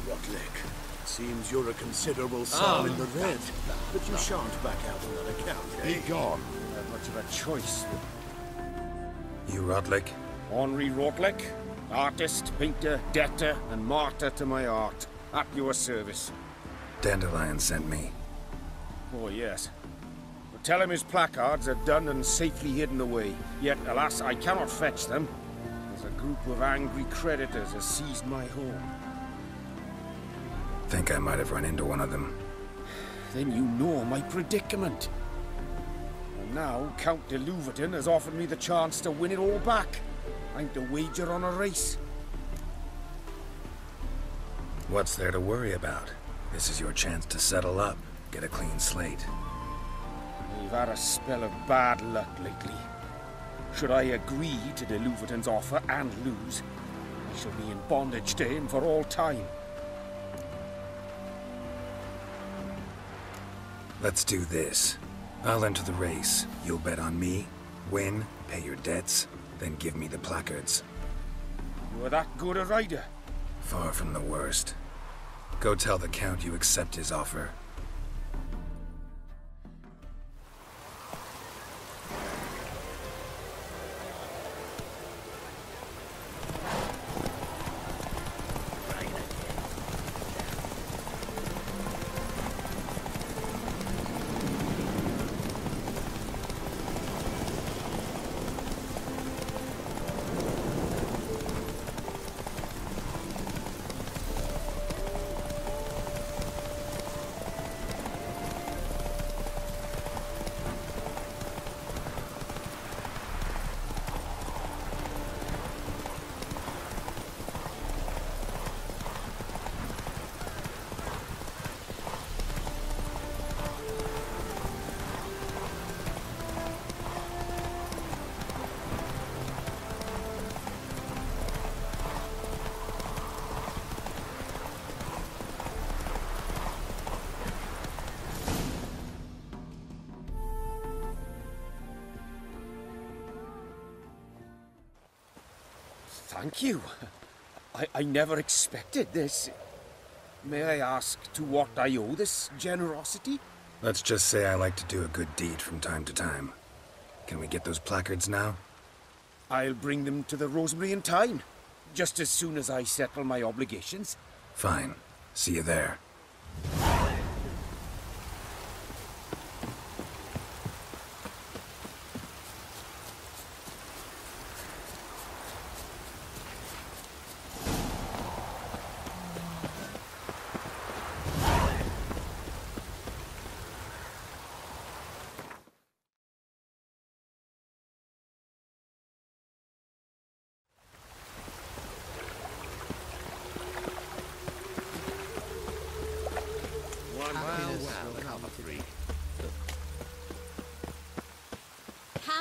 Rotlick. Seems you're a considerable sum in the red, but you shan't back out on that account, eh? Be gone. I have much of a choice. You Rotlick? Henri Rotlick, artist, painter, debtor, and martyr to my art. At your service. Dandelion sent me. Oh, yes. But tell him his placards are done and safely hidden away. Yet, alas, I cannot fetch them, as a group of angry creditors has seized my home. Think I might have run into one of them. Then you know my predicament. And now, Count de Louverton has offered me the chance to win it all back. I'm to wager on a race. What's there to worry about? This is your chance to settle up, get a clean slate. We've had a spell of bad luck lately. Should I agree to de Louverton's offer and lose, I shall be in bondage to him for all time. Let's do this. I'll enter the race. You'll bet on me, win, pay your debts, then give me the placards. You're that good a rider? Far from the worst. Go tell the Count you accept his offer. Thank you. I never expected this. May I ask to what I owe this generosity? Let's just say I like to do a good deed from time to time. Can we get those placards now? I'll bring them to the Rosemary in time, just as soon as I settle my obligations. Fine. See you there.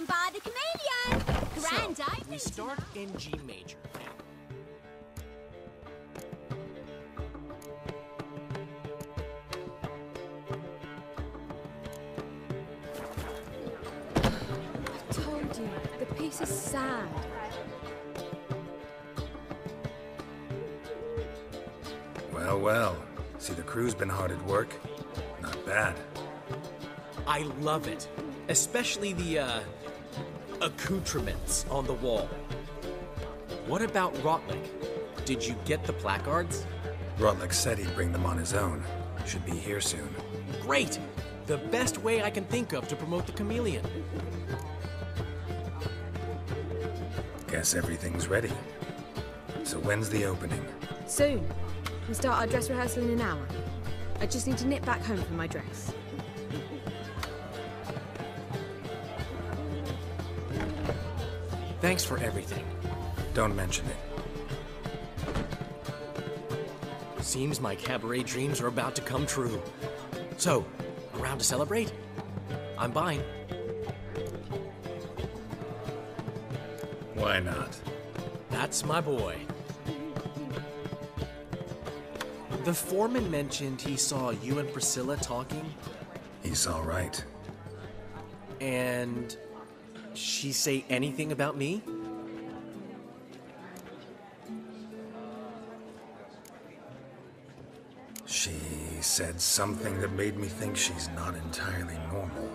Come by the chameleon! Grand opening We start in G major. I told you, the piece is sad. Well, well. See, the crew's been hard at work. Not bad. I love it. Especially the, accoutrements on the wall. What about Rotlick? Did you get the placards? Rotlick said he'd bring them on his own. Should be here soon. Great! The best way I can think of to promote the chameleon. Guess everything's ready. So when's the opening? Soon. We'll start our dress rehearsal in an hour. I just need to nip back home for my dress. Thanks for everything. Don't mention it. Seems my cabaret dreams are about to come true. So, around to celebrate? I'm buying. Why not? That's my boy. The foreman mentioned he saw you and Priscilla talking. He's all right. And she say anything about me? said something that made me think she's not entirely normal.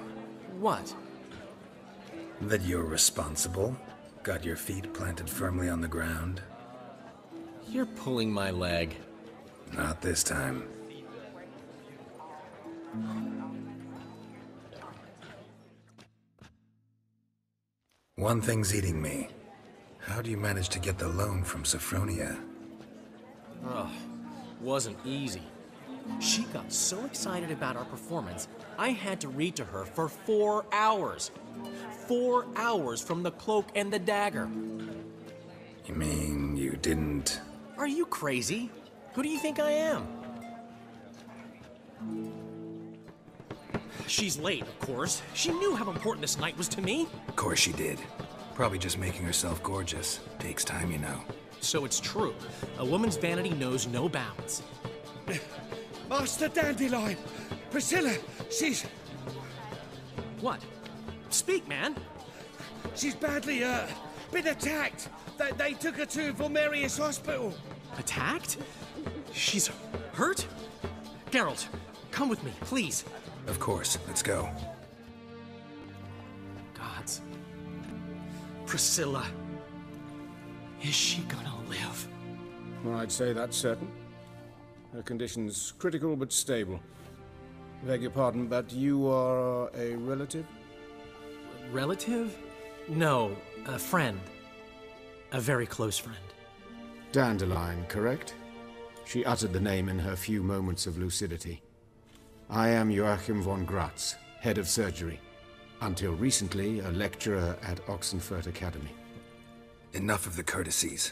What? That you're responsible? Got your feet planted firmly on the ground? You're pulling my leg. Not this time. One thing's eating me. How do you manage to get the loan from Sophronia? Ugh, wasn't easy. She got so excited about our performance, I had to read to her for 4 hours. 4 hours from the Cloak and the Dagger. You mean you didn't... Are you crazy? Who do you think I am? She's late, of course. She knew how important this night was to me. Of course she did. Probably just making herself gorgeous. Takes time, you know. So it's true. A woman's vanity knows no bounds. Master Dandelion! Priscilla, she's... What? Speak, man. She's badly, been attacked. They took her to Vulmerius Hospital. Attacked? She's hurt? Geralt, come with me, please. Of course. Let's go. Gods. Priscilla. Is she gonna live? Well, I'd say that's certain. Her condition's critical but stable. Beg your pardon, but you are a relative? Relative? No, a friend. A very close friend. Dandelion, correct? She uttered the name in her few moments of lucidity. I am Joachim von Gratz, head of surgery. Until recently, a lecturer at Oxenfurt Academy. Enough of the courtesies.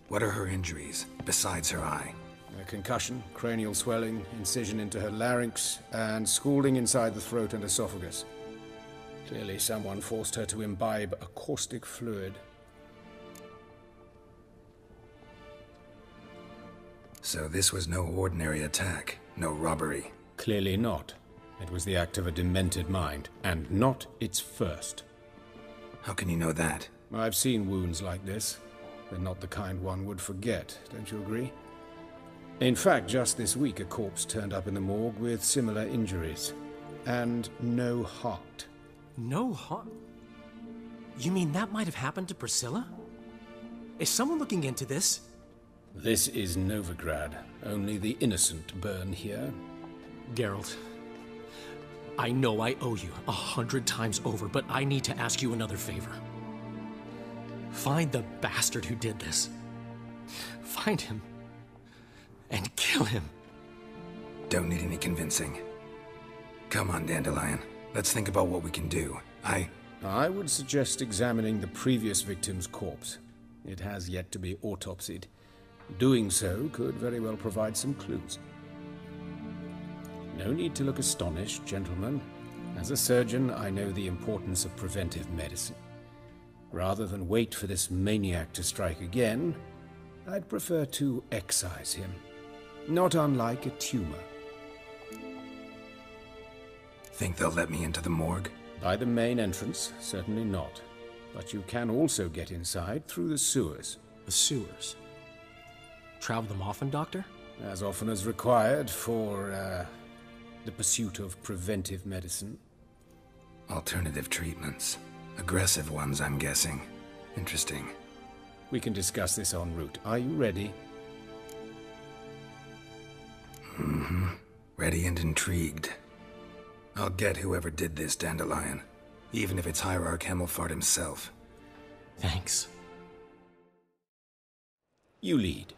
What are her injuries, besides her eye? A concussion, cranial swelling, incision into her larynx, and scalding inside the throat and esophagus. Clearly someone forced her to imbibe a caustic fluid. So this was no ordinary attack, no robbery. Clearly not. It was the act of a demented mind, and not its first. How can you know that? I've seen wounds like this. They're not the kind one would forget, don't you agree? In fact, just this week a corpse turned up in the morgue with similar injuries. And no heart. No heart? You mean that might have happened to Priscilla? Is someone looking into this? This is Novigrad. Only the innocent burn here. Geralt, I know I owe you 100 times over, but I need to ask you another favor. Find the bastard who did this. Find him. And kill him. Don't need any convincing. Come on, Dandelion. Let's think about what we can do. I would suggest examining the previous victim's corpse. It has yet to be autopsied. Doing so could very well provide some clues. No need to look astonished, gentlemen. As a surgeon, I know the importance of preventive medicine. Rather than wait for this maniac to strike again, I'd prefer to excise him. Not unlike a tumor. Think they'll let me into the morgue? By the main entrance, certainly not. But you can also get inside through the sewers. The sewers? Travel them often, Doctor? As often as required for, the pursuit of preventive medicine. Alternative treatments. Aggressive ones, I'm guessing. Interesting. We can discuss this en route. Are you ready? Mm-hmm. Ready and intrigued. I'll get whoever did this, Dandelion. Even if it's Hierarch Hemmelfart himself. Thanks. You lead.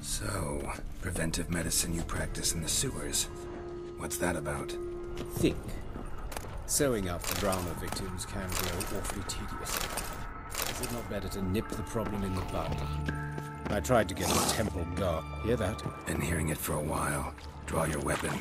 So, preventive medicine you practice in the sewers. What's that about? Think. Sewing up drama victims can grow awfully tedious. Is it not better to nip the problem in the bud? I tried to get a temple guard. Hear that? Been hearing it for a while. Draw your weapon.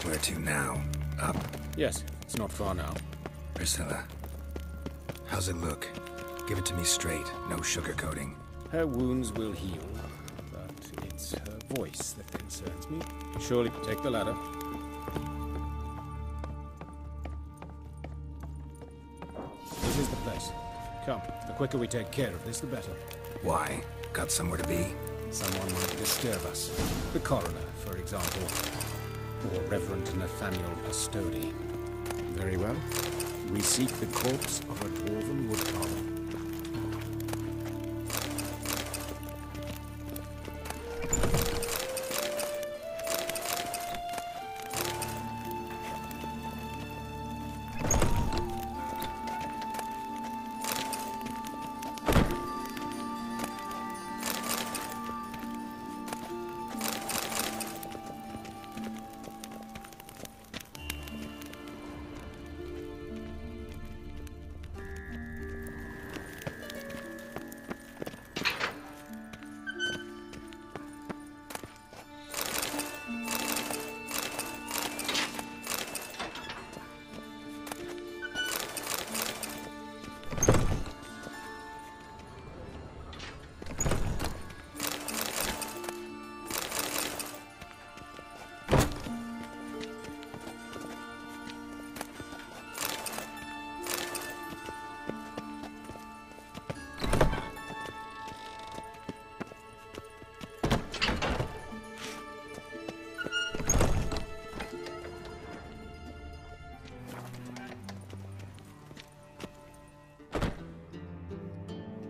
Where to now? Up? Yes, it's not far now. Priscilla. How's it look? Give it to me straight, no sugarcoating. Her wounds will heal, but it's her voice that concerns me. Surely, take the ladder. This is the place. Come, the quicker we take care of this, the better. Why? Got somewhere to be? Someone might disturb us. The coroner, for example. Or Reverend Nathaniel Pastodi. Very well. We seek the corpse of a dwarven woodcarver.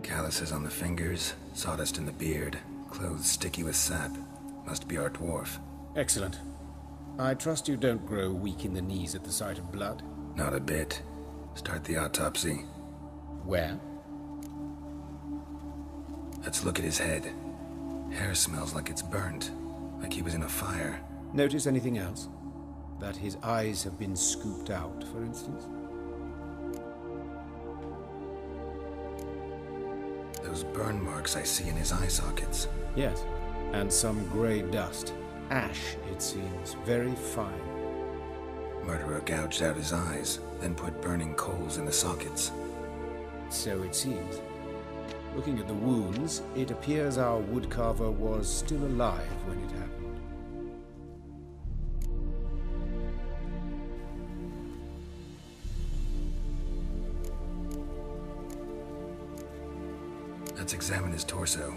Calluses on the fingers, sawdust in the beard, clothes sticky with sap. Must be our dwarf. Excellent. I trust you don't grow weak in the knees at the sight of blood. Not a bit. Start the autopsy. Where? Let's look at his head. Hair smells like it's burnt, like he was in a fire. Notice anything else? That his eyes have been scooped out, for instance? Those burn marks I see in his eye sockets. Yes, and some grey dust. Ash, it seems, very fine. Murderer gouged out his eyes, then put burning coals in the sockets. So it seems. Looking at the wounds, it appears our woodcarver was still alive when it happened. Let's examine his torso.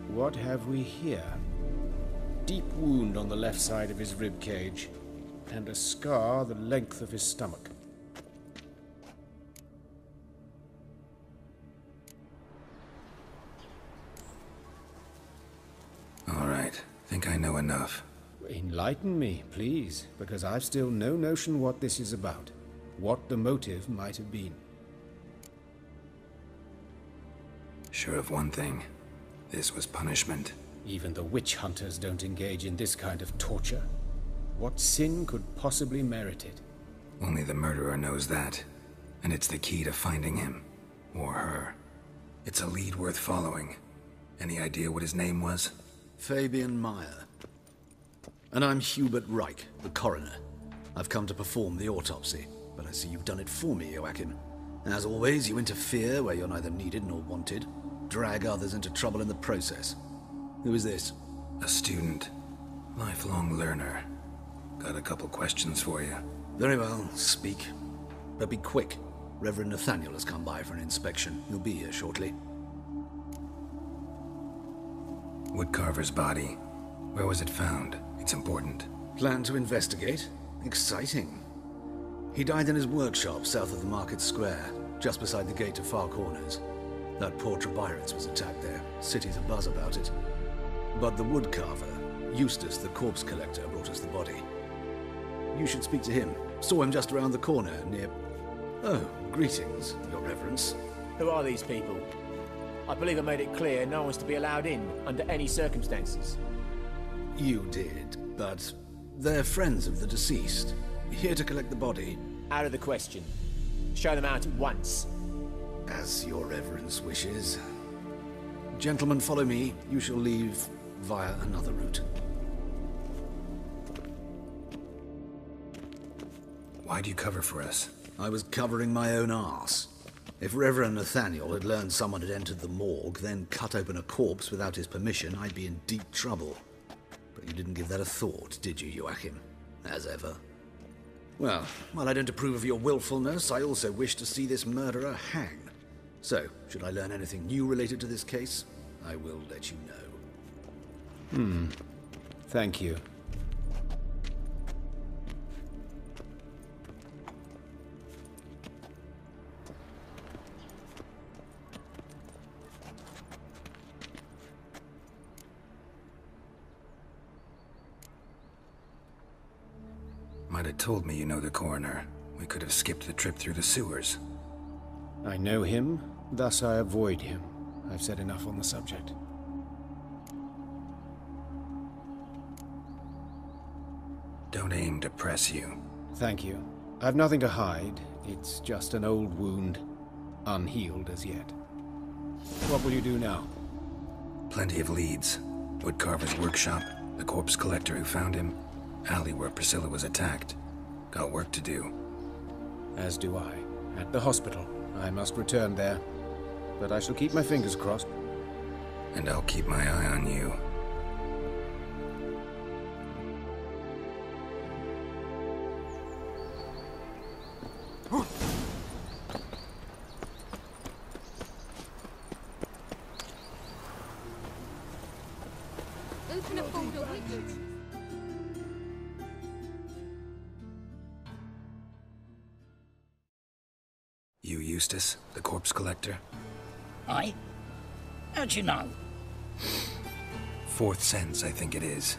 What have we here? Deep wound on the left side of his rib cage, and a scar the length of his stomach. All right, think I know enough. Enlighten me, please, because I've still no notion what this is about, what the motive might have been. Sure of one thing. This was punishment. Even the witch hunters don't engage in this kind of torture. What sin could possibly merit it? Only the murderer knows that, and it's the key to finding him. Or her. It's a lead worth following. Any idea what his name was? Fabian Meyer. And I'm Hubert Reich, the coroner. I've come to perform the autopsy, but I see you've done it for me, Joachim. As always, you interfere where you're neither needed nor wanted. Drag others into trouble in the process. Who is this? A student. Lifelong learner. Got a couple questions for you. Very well, speak. But be quick. Reverend Nathaniel has come by for an inspection. He'll be here shortly. Woodcarver's body. Where was it found? It's important. Plan to investigate? Exciting. He died in his workshop south of the market square, just beside the gate to Far Corners. That poor Trebirans was attacked there. City's abuzz about it. But the woodcarver, Eustace the corpse collector, brought us the body. You should speak to him. Saw him just around the corner near... Oh, greetings, Your Reverence. Who are these people? I believe I made it clear no one's to be allowed in under any circumstances. You did, but they're friends of the deceased. Here to collect the body. Out of the question. Show them out at once. As Your Reverence wishes. Gentlemen, follow me. You shall leave via another route. Why'd you cover for us? I was covering my own arse. If Reverend Nathaniel had learned someone had entered the morgue, then cut open a corpse without his permission, I'd be in deep trouble. But you didn't give that a thought, did you, Joachim? As ever. Well, while I don't approve of your willfulness, I also wish to see this murderer hang. So, should I learn anything new related to this case, I will let you know. Thank you. Might have told me you know the coroner. We could have skipped the trip through the sewers. I know him, thus I avoid him. I've said enough on the subject. Don't aim to press you. Thank you. I've nothing to hide. It's just an old wound, unhealed as yet. What will you do now? Plenty of leads. Woodcarver's workshop, the corpse collector who found him, alley where Priscilla was attacked. Got work to do. As do I. At the hospital. I must return there. But I shall keep my fingers crossed. And I'll keep my eye on you. Open a folder with it. You, Eustace, the corpse collector? Aye? How'd you know? Fourth sense, I think it is.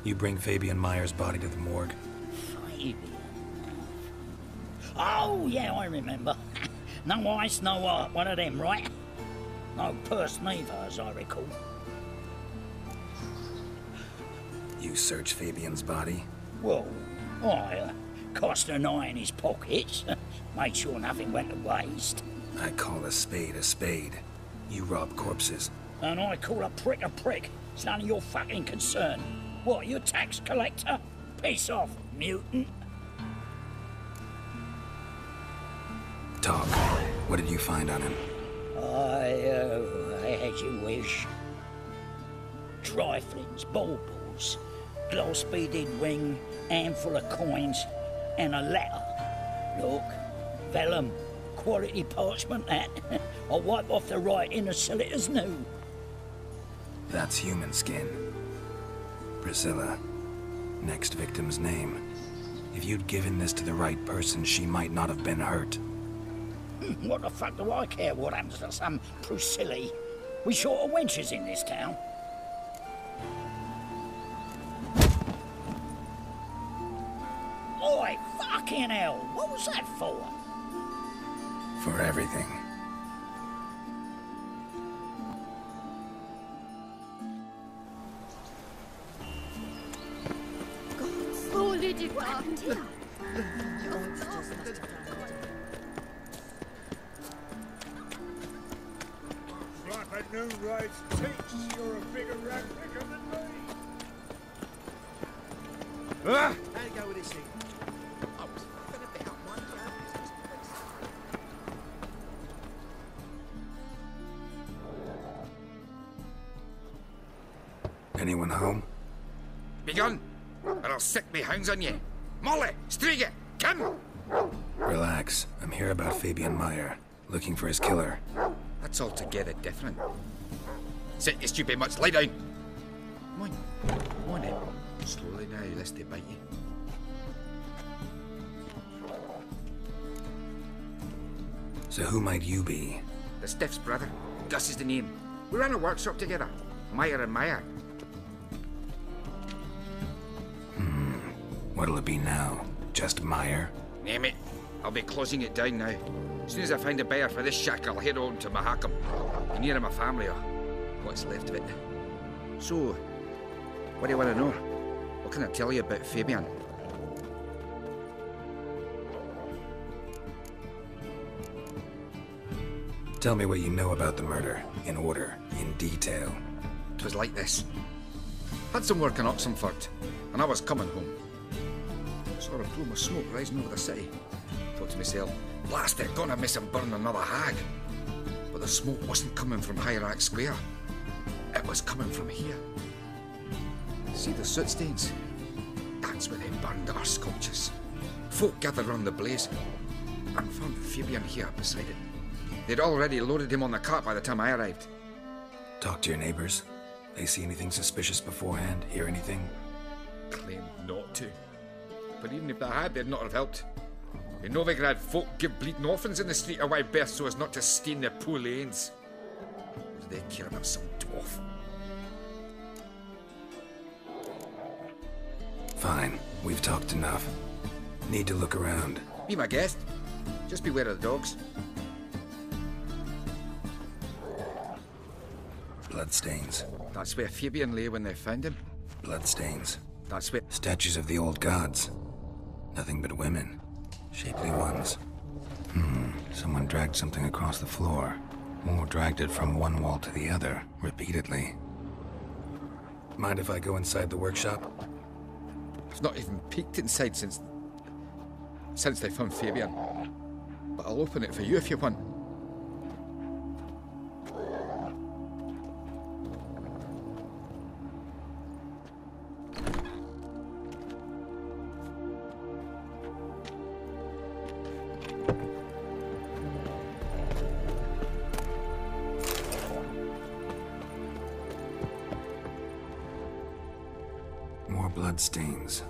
You bring Fabian Meyer's body to the morgue? Fabian. Oh, yeah, I remember. No ice, no art, one of them, right? No purse neither, as I recall. You search Fabian's body? Well, I cast an eye in his pockets. Made sure nothing went to waste. I call a spade a spade. You rob corpses. And I call a prick a prick. It's none of your fucking concern. What, you a tax collector? Piss off, mutant. Talk. What did you find on him? As you wish. Triflings, baubles, glass-beaded ring, handful of coins, and a letter. Look, vellum, quality parchment that. I'll wipe off the writing and sell it as new. That's human skin. Priscilla. Next victim's name. If you'd given this to the right person, she might not have been hurt. What the fuck do I care what happens to some Priscilla? We short of wenches in this town. Oi, fucking hell! What was that for? For everything. Oh, Lydia, what happened here? Like a new race teach, you're a bigger rat picker than me. How'd it go with this thing? I was fucking about one day. Anyone home? Begun, or I'll sick me hounds on you. Molly, Striga, come! Relax. I'm here about Fabian Meyer. Looking for his killer. That's altogether different. Sit, you stupid much, lie down. Come on then. Slowly now, lest they bite you. So who might you be? The Stiff's brother. Gus is the name. We ran a workshop together. Meyer and Meyer. What'll it be now? Just Meyer? Name it. I'll be closing it down now. As soon as I find a buyer for this shack, I'll head on to Mahakam. Be near my family, or what's left of it. So, what do you want to know? What can I tell you about Fabian? Tell me what you know about the murder. In order. In detail. It was like this. Had some work in Oxenford, and I was coming home. Saw a plume of smoke rising over the city. Thought to myself, blast it, gonna miss him burn another hag. But the smoke wasn't coming from Hierarch Square. It was coming from here. See the soot stains? That's where they burned our sculptures. Folk gathered round the blaze and found Fabian here beside it. They'd already loaded him on the cart by the time I arrived. Talk to your neighbors. They see anything suspicious beforehand? Hear anything? Claimed not to. But even if they had, they'd not have helped. In Novigrad, folk give bleeding orphans in the street a wide berth so as not to stain their poor lanes. What do they care about some dwarf? Fine, we've talked enough. Need to look around. Be my guest. Just beware of the dogs. Bloodstains. That's where Fabian lay when they found him. Bloodstains. That's where... Statues of the old gods. Nothing but women. Shapely ones. Someone dragged something across the floor. Or dragged it from one wall to the other, repeatedly. Mind if I go inside the workshop? I've not even peeked inside since they found Fabian. But I'll open it for you if you want. More bloodstains,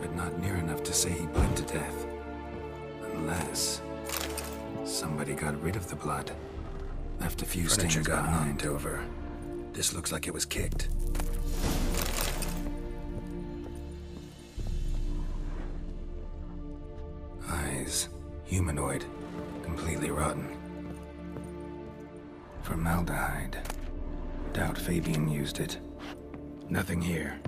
but not near enough to say he bled to death. Unless somebody got rid of the blood. Left a few stains behind over. This looks like it was kicked. Eyes. Humanoid. Completely rotten. Formaldehyde. Doubt Fabian used it. Nothing here.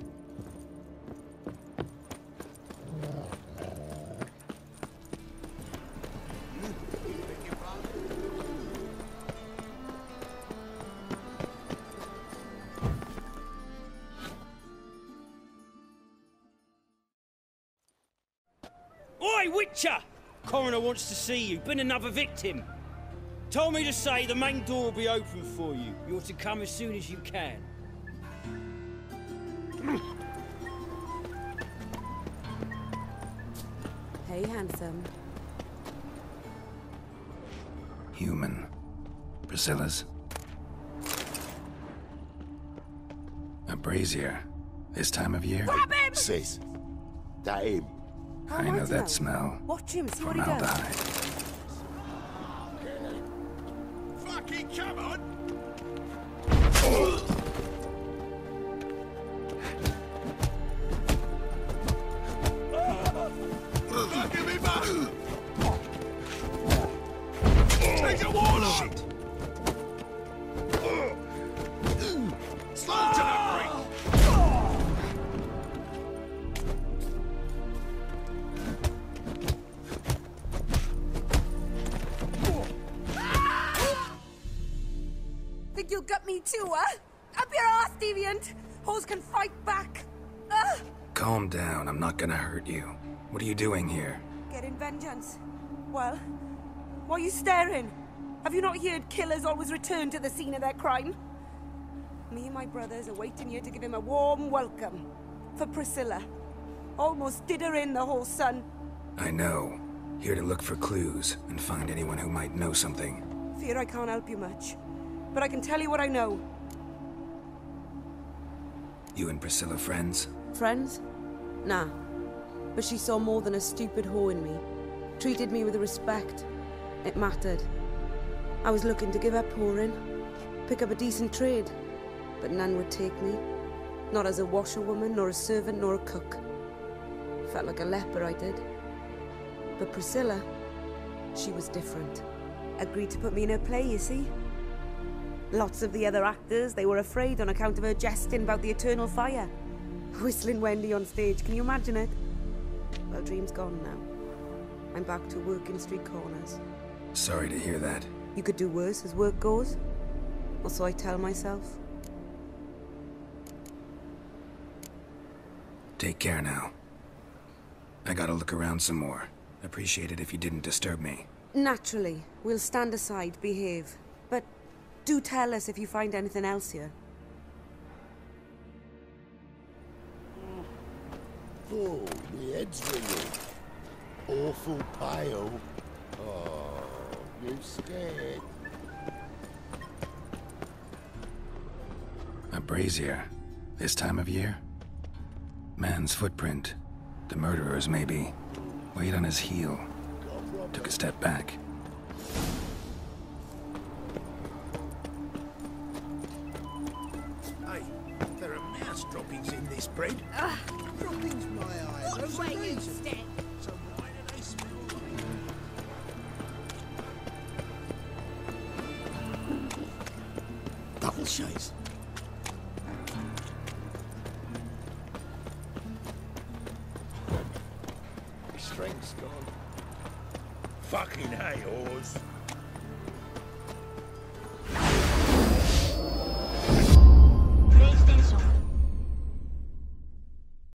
Oi, Witcher! Coroner wants to see you. Been another victim. Told me to say the main door will be open for you. You're to come as soon as you can. Hey, handsome. Human. Priscilla's. A brazier. This time of year? Grab him! Sis. That him. I know that smell. Watch him, see what he does. Formaldehyde. Fucking come on! Fucking me back! Take a wall on! Shit! Slow to that break! Think you'll gut me too, huh? Up your ass, deviant! Hoes can fight back! Calm down, I'm not gonna hurt you. What are you doing here? Getting vengeance. Well, why are you staring? Have you not heard killers always return to the scene of their crime? Me and my brothers are waiting here to give him a warm welcome. For Priscilla. Almost did her in, the whole son. I know. Here to look for clues and find anyone who might know something. Fear I can't help you much. But I can tell you what I know. You and Priscilla friends? Friends? Nah. But she saw more than a stupid whore in me. Treated me with respect. It mattered. I was looking to give up whoring. Pick up a decent trade. But none would take me. Not as a washerwoman, nor a servant, nor a cook. Felt like a leper, I did. But Priscilla, she was different. Agreed to put me in her play, you see? Lots of the other actors, they were afraid on account of her jesting about the eternal fire. Whistling Wendy on stage, can you imagine it? Well, dream's gone now. I'm back to working street corners. Sorry to hear that. You could do worse as work goes. Or so I tell myself. Take care now. I gotta look around some more. Appreciate it if you didn't disturb me. Naturally. We'll stand aside, behave. But do tell us if you find anything else here. Oh, my head's ringing. Awful pale. Oh, you scared? A brazier. This time of year? Man's footprint. The murderer's maybe. Weighed on his heel. Took a step back. Hey, there are mouse droppings in this bread. Droppings, my eyes. Watch where you step. So why do they smell like? Double shades. Your strength's gone. Fucking hay, Oz.